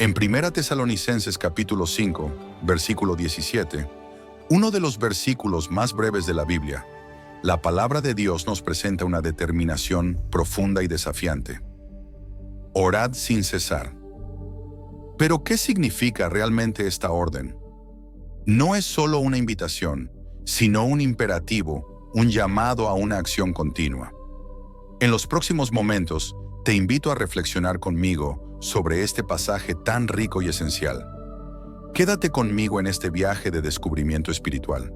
En Primera Tesalonicenses capítulo 5, versículo 17, uno de los versículos más breves de la Biblia, la palabra de Dios nos presenta una determinación profunda y desafiante. Orad sin cesar. Pero, ¿qué significa realmente esta orden? No es solo una invitación, sino un imperativo, un llamado a una acción continua. En los próximos momentos, te invito a reflexionar conmigo sobre este pasaje tan rico y esencial. Quédate conmigo en este viaje de descubrimiento espiritual.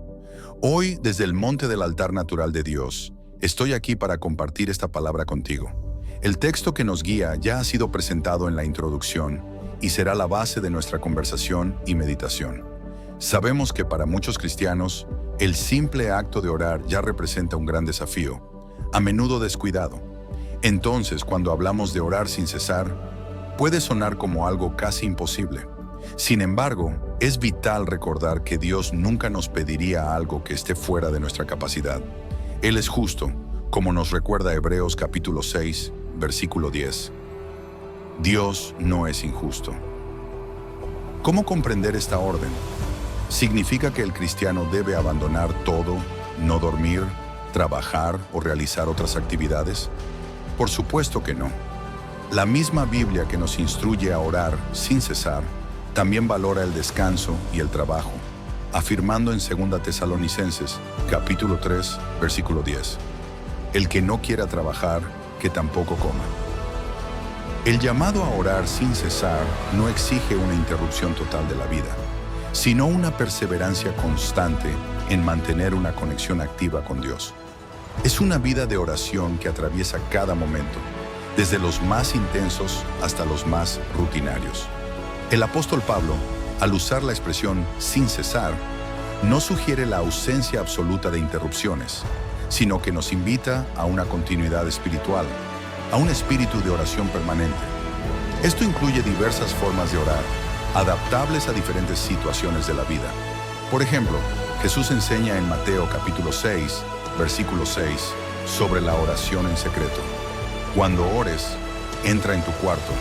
Hoy, desde el monte del altar natural de Dios, estoy aquí para compartir esta palabra contigo. El texto que nos guía ya ha sido presentado en la introducción y será la base de nuestra conversación y meditación. Sabemos que para muchos cristianos, el simple acto de orar ya representa un gran desafío, a menudo descuidado. Entonces, cuando hablamos de orar sin cesar, puede sonar como algo casi imposible. Sin embargo, es vital recordar que Dios nunca nos pediría algo que esté fuera de nuestra capacidad. Él es justo, como nos recuerda Hebreos capítulo 6, versículo 10. Dios no es injusto. ¿Cómo comprender esta orden? ¿Significa que el cristiano debe abandonar todo, no dormir, trabajar o realizar otras actividades? Por supuesto que no. La misma Biblia que nos instruye a orar sin cesar, también valora el descanso y el trabajo, afirmando en 2 Tesalonicenses, capítulo 3, versículo 10. El que no quiera trabajar, que tampoco coma. El llamado a orar sin cesar no exige una interrupción total de la vida, sino una perseverancia constante en mantener una conexión activa con Dios. Es una vida de oración que atraviesa cada momento, desde los más intensos hasta los más rutinarios. El apóstol Pablo, al usar la expresión sin cesar, no sugiere la ausencia absoluta de interrupciones, sino que nos invita a una continuidad espiritual, a un espíritu de oración permanente. Esto incluye diversas formas de orar, adaptables a diferentes situaciones de la vida. Por ejemplo, Jesús enseña en Mateo capítulo 6, versículo 6, sobre la oración en secreto. Cuando ores, entra en tu cuarto,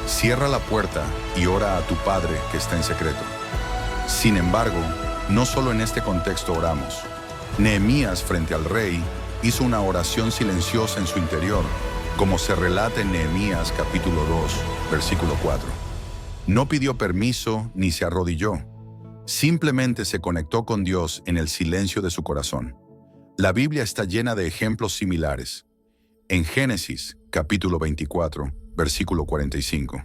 cierra la puerta y ora a tu Padre que está en secreto. Sin embargo, no solo en este contexto oramos. Nehemías, frente al rey, hizo una oración silenciosa en su interior, como se relata en Nehemías capítulo 2, versículo 4. No pidió permiso ni se arrodilló. Simplemente se conectó con Dios en el silencio de su corazón. La Biblia está llena de ejemplos similares. En Génesis, capítulo 24, versículo 45.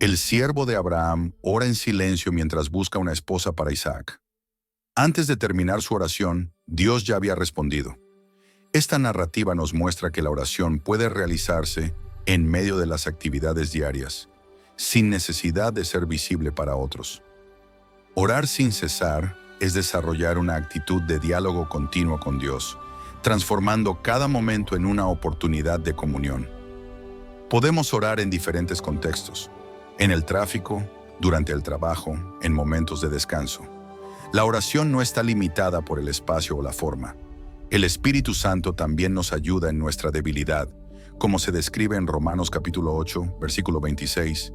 El siervo de Abraham ora en silencio mientras busca una esposa para Isaac. Antes de terminar su oración, Dios ya había respondido. Esta narrativa nos muestra que la oración puede realizarse en medio de las actividades diarias, sin necesidad de ser visible para otros. Orar sin cesar es desarrollar una actitud de diálogo continuo con Dios, transformando cada momento en una oportunidad de comunión. Podemos orar en diferentes contextos, en el tráfico, durante el trabajo, en momentos de descanso. La oración no está limitada por el espacio o la forma. El Espíritu Santo también nos ayuda en nuestra debilidad, como se describe en Romanos capítulo 8, versículo 26,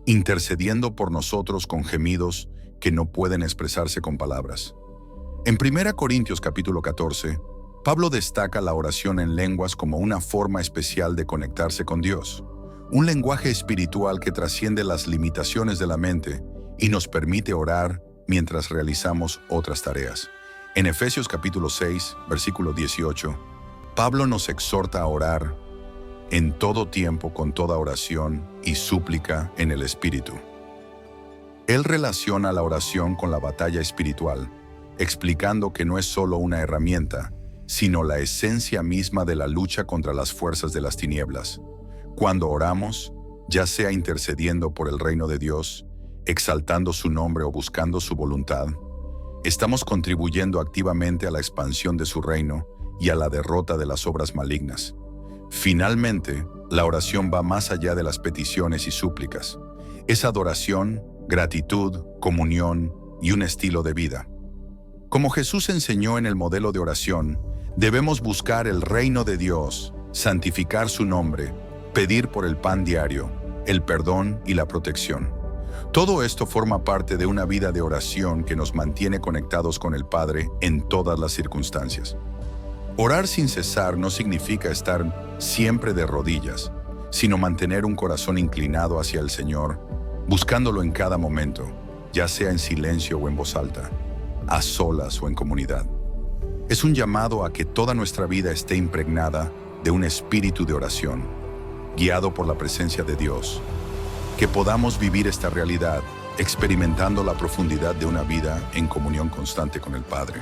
intercediendo por nosotros con gemidos que no pueden expresarse con palabras. En 1 Corintios capítulo 14, Pablo destaca la oración en lenguas como una forma especial de conectarse con Dios, un lenguaje espiritual que trasciende las limitaciones de la mente y nos permite orar mientras realizamos otras tareas. En Efesios capítulo 6, versículo 18, Pablo nos exhorta a orar en todo tiempo con toda oración y súplica en el Espíritu. Él relaciona la oración con la batalla espiritual, explicando que no es solo una herramienta, sino la esencia misma de la lucha contra las fuerzas de las tinieblas. Cuando oramos, ya sea intercediendo por el reino de Dios, exaltando su nombre o buscando su voluntad, estamos contribuyendo activamente a la expansión de su reino y a la derrota de las obras malignas. Finalmente, la oración va más allá de las peticiones y súplicas. Es adoración, gratitud, comunión y un estilo de vida. Como Jesús enseñó en el modelo de oración, debemos buscar el reino de Dios, santificar su nombre, pedir por el pan diario, el perdón y la protección. Todo esto forma parte de una vida de oración que nos mantiene conectados con el Padre en todas las circunstancias. Orar sin cesar no significa estar siempre de rodillas, sino mantener un corazón inclinado hacia el Señor, buscándolo en cada momento, ya sea en silencio o en voz alta, a solas o en comunidad. Es un llamado a que toda nuestra vida esté impregnada de un espíritu de oración, guiado por la presencia de Dios, que podamos vivir esta realidad experimentando la profundidad de una vida en comunión constante con el Padre.